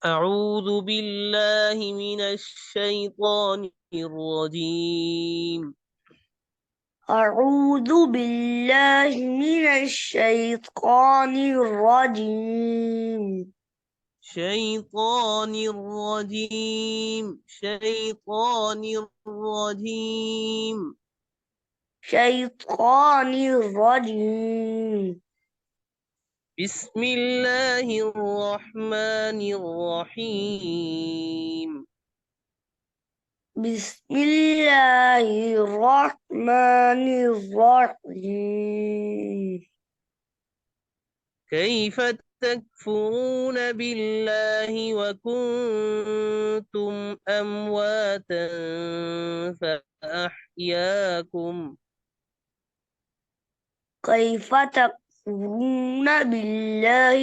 أعوذ بالله من الشيطان الرجيم. أعوذ بالله من الشيطان الرجيم. شيطان الرجيم شيطان الرجيم. شيطان الرجيم. بسم الله الرحمن الرحيم. بسم الله الرحمن الرحيم. كيف تكفرون بالله وكنتم أمواتا فأحياكم. كيف تكفرون بالله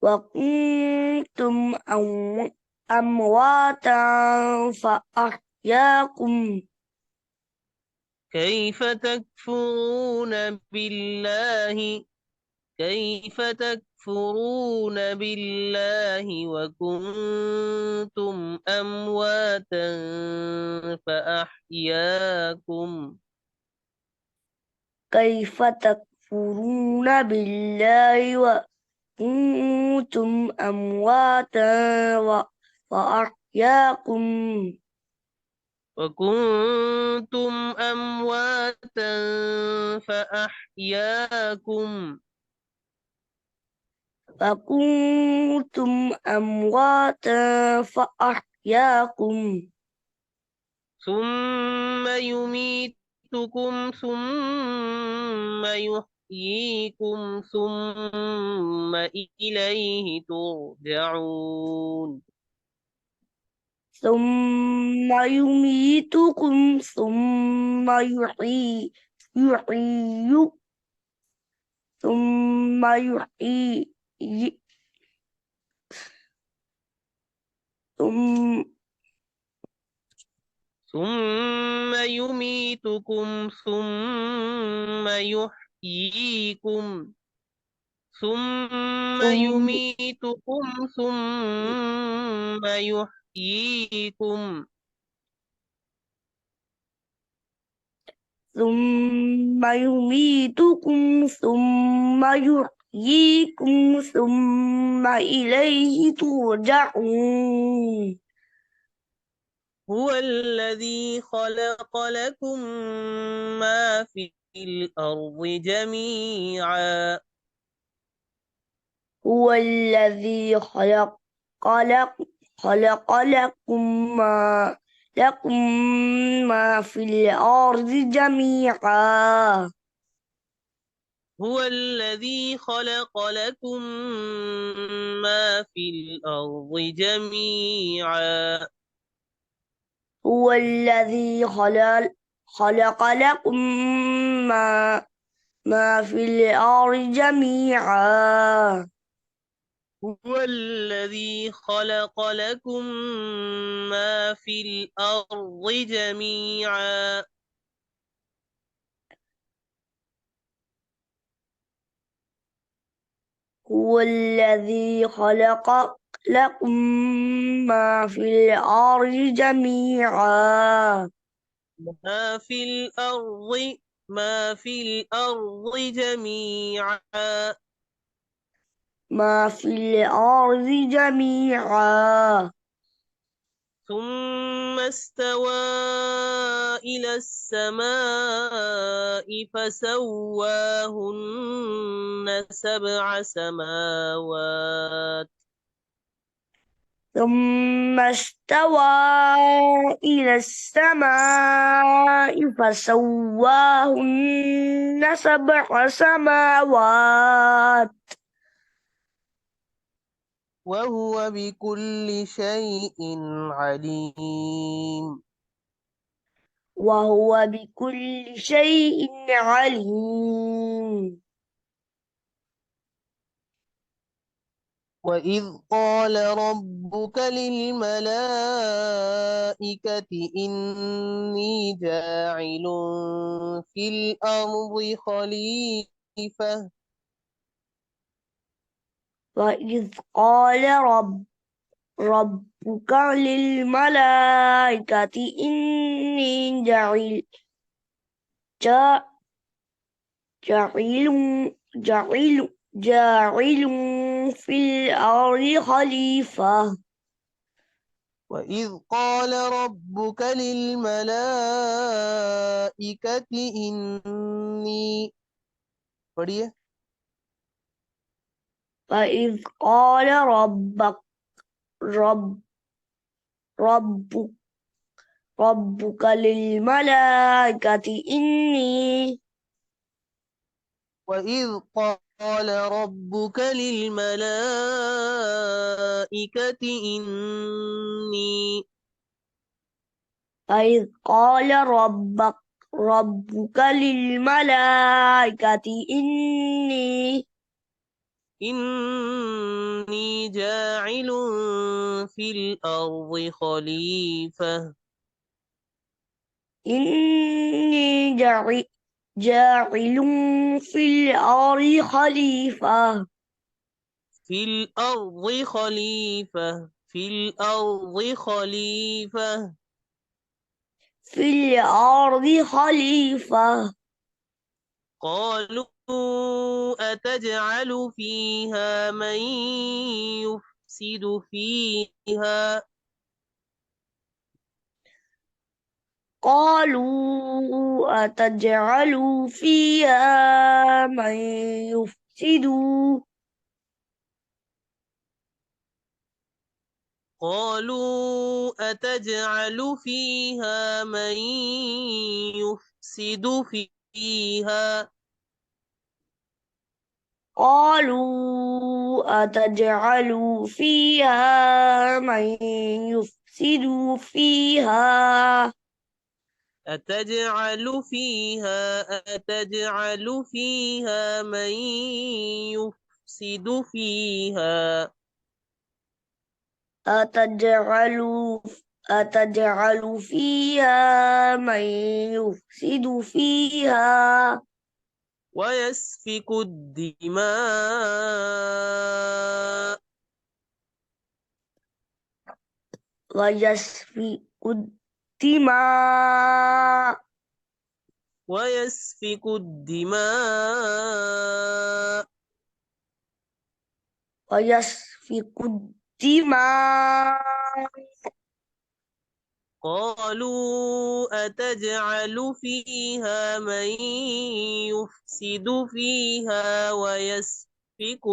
وكنتم أمواتا فأحياكم. كيف تكفرون بالله كيف تكفرون بالله وكنتم أمواتا فأحياكم. كيف تكفرون بالله وكنتم أمواتا فأحياكم. وكنتم أمواتا فأحياكم. فكنتم أمواتا فأحياكم. ثم يميتكم ثم يحييكم ثم إليه ترجعون. ثم يميتكم ثم يحيي ثم يحيي ثم ثم يميتكم ثم يحييكم ثم ثم يميتكم ثم يحييكم. ثم يميتكم ثم يحييكم ثم إليه ترجعون. هو الذي خلق لكم ما في الأرض جميعا. هو الذي خلق خلق لكم ما في الأرض جميعا. هو الذي خلق لكم ما في الأرض جميعا. هو الذي خلق لكم ما ما في الأرض جميعا. هو الذي خلق لكم ما في الأرض جميعا. هو الذي خلق لكم ما في الأرض جميعا. ما في الأرض ما في الأرض جميعا. ما في الأرض جميعا. ثم استوى إلى السماء فسواهن سبع سماوات. ثم استوى إلى السماء فسواهن سبع سماوات. وهو بكل شيء عليم. وهو بكل شيء عليم. وإذ قال ربك للملائكة إني جاعل في الأرض خليفة. وإذ قال ربك للملائكة إني جا- جاعل جاعل في الأرض خليفة. وإذ قال ربك للملائكة إني पढ़िए فإذ قال رب رب ربك للملائكة إني وإذ قال ربك للملائكة إني فإذ قال ربك للملائكة إني جاعل في الأرض خليفة إني جاعل في الأرض خليفة في الأرض خليفة في الأرض خليفة في الأرض خليفة. قالوا أتجعل فيها من يفسد فيها قالوا أتجعل فيها من يفسد قالوا أتجعل فيها من يفسد فيها قالوا أتجعل فيها من يفسد فيها أتجعل فيها من يفسد فيها أتجعل أتجعل فيها من يفسد فيها ويسفك الدماء ويسفك الدماء ويسفك الدماء ويسفك الدماء قالوا أتجعل فيها من يفسد فيها ويسفك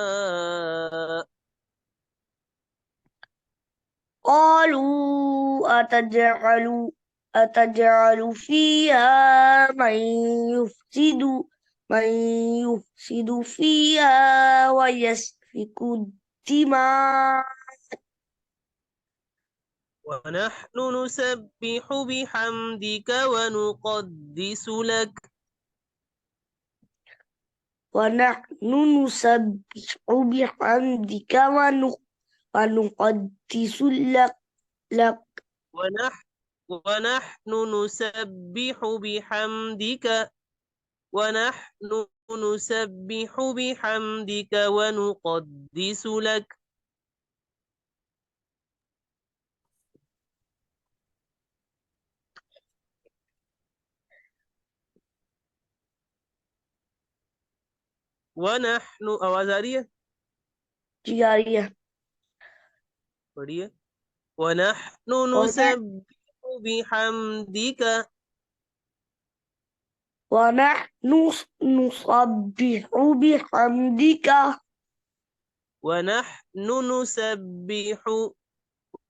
الدماء قالوا أتجعل فيها من يفسد فيها ويسفك الدماء ونحن نسبح بحمدك ونقدس لك ونحن نسبح بحمدك ونقدس لك ونحن نسبح بحمدك ونحن نسبح بحمدك ونقدس لك ونحن أوازارية جارية बढ़िया ونحن نسبح بحمدك ونحن نسبح بحمدك ونحن نسبح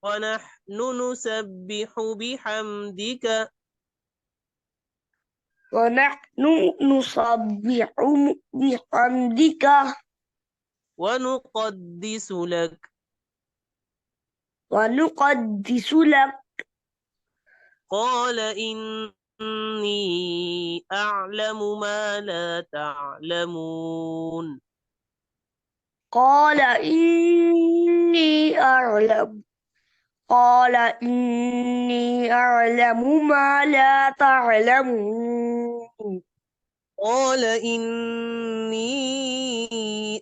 ونحن نسبح بحمدك ونحن نسبح بحمدك ونقدس لك ونقدس لك قال إني أعلم ما لا تعلمون قال إني أعلم قال إني أعلم ما لا تعلمون قال إني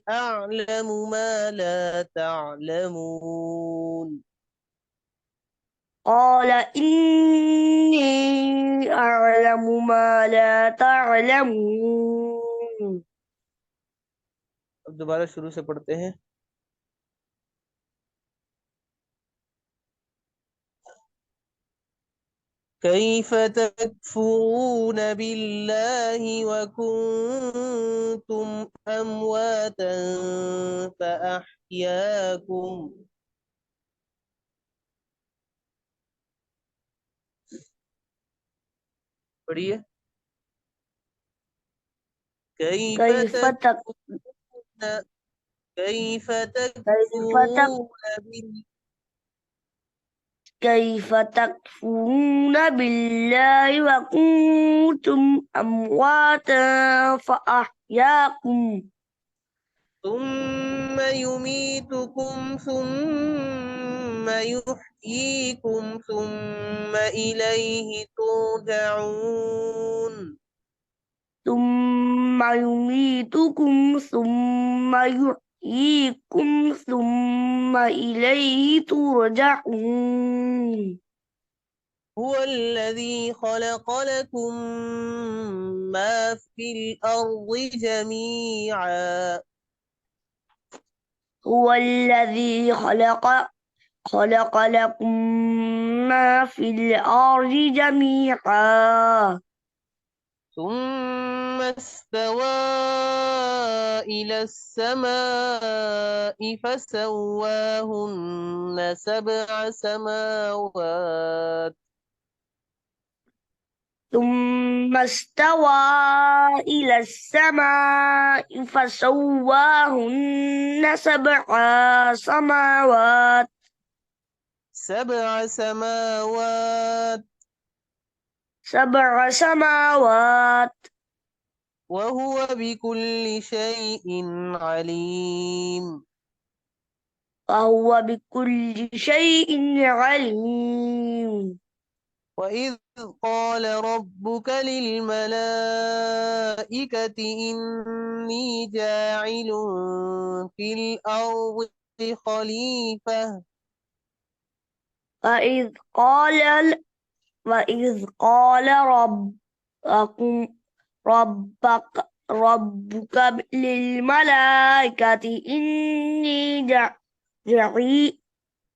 أعلم ما لا تعلمون. قال إني أعلم ما لا تعلمون. अब दोबारा शुरू से पढ़ते हैं। كيف تكفرون بالله وكنتم أمواتا فأحياكم. पढ़िए। كيف كيف تك تكفرون كيف كيف تك تكفرون بالله كيف تكفرون بالله وكنتم أمواتا فأحياكم. ثم يميتكم ثم يحييكم ثم إليه ترجعون. ثم يميتكم ثم يحييكم ثم إليه ترجعون. هو الذي خلق لكم ما في الأرض جميعا. هو الذي خلق لكم ما في الأرض جميعا ثم استوى إلى السماء فسواهن سبع سماوات. ثم استوى إلى السماء فسواهن سبع سماوات سبع سماوات وهو بكل شيء عليم. وهو بكل شيء عليم. وإذ قال ربك للملائكة إني جاعل في الأرض خليفة. وإذ قال وإذ قال ربك للملائكة إني جعي-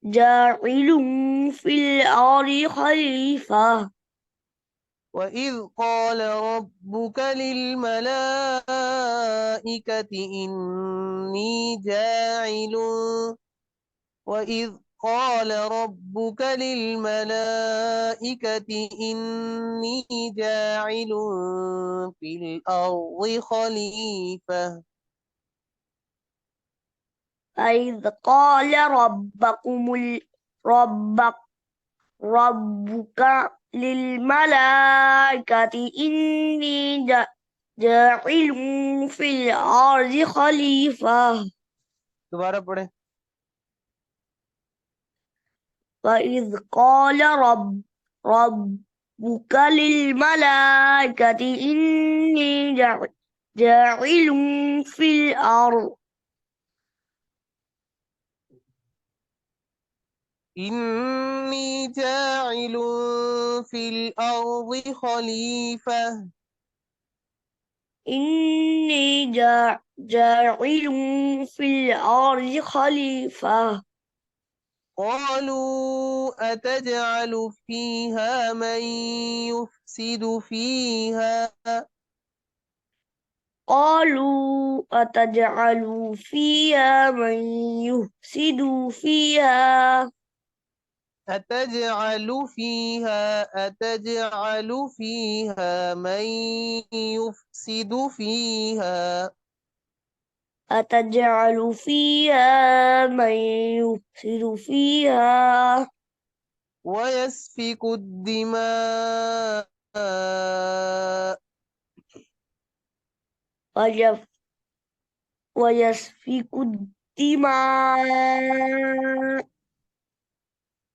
جاعل في الأرض خليفة. وإذ قال ربك للملائكة إني جاعل وإذ قال ربك للملائكة إني جاعل في الأرض خليفة. وإذ قال ربك ربك للملائكة إني جاعل في الأرض خليفة. दोबारा पढ़े। وإذ قال ربك للملائكة إني جاعل في الأرض إني جاعل في الأرض خليفة. إني جاعل في الأرض خليفة. قالوا أتجعل فيها من يفسد فيها قالوا أتجعل فيها من يفسد فيها أتجعل فيها من يفسد فيها أتجعل فيها من يفسد فيها ويسفك الدماء ويف- ويسفك الدماء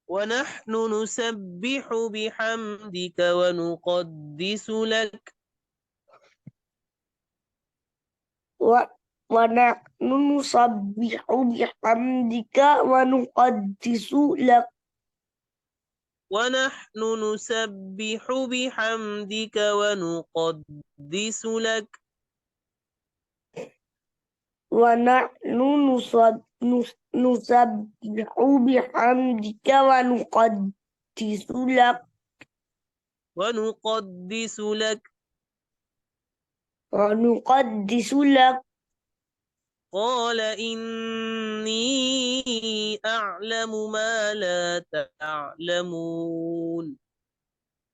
ونحن نسبح بحمدك ونقدس لك. و- ونحن نسبح بحمدك ونقدس لك ونحن نسبح بحمدك ونقدس لك. ونحن نسبح بحمدك ونقدس لك. ونقدس لك. قال إني أعلم ما لا تعلمون.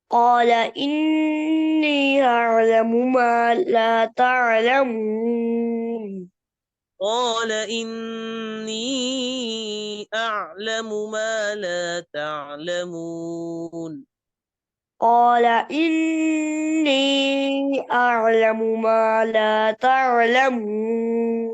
قال إني أعلم ما لا تعلمون. قال إني أعلم ما لا تعلمون. قال إني أعلم ما لا تعلمون.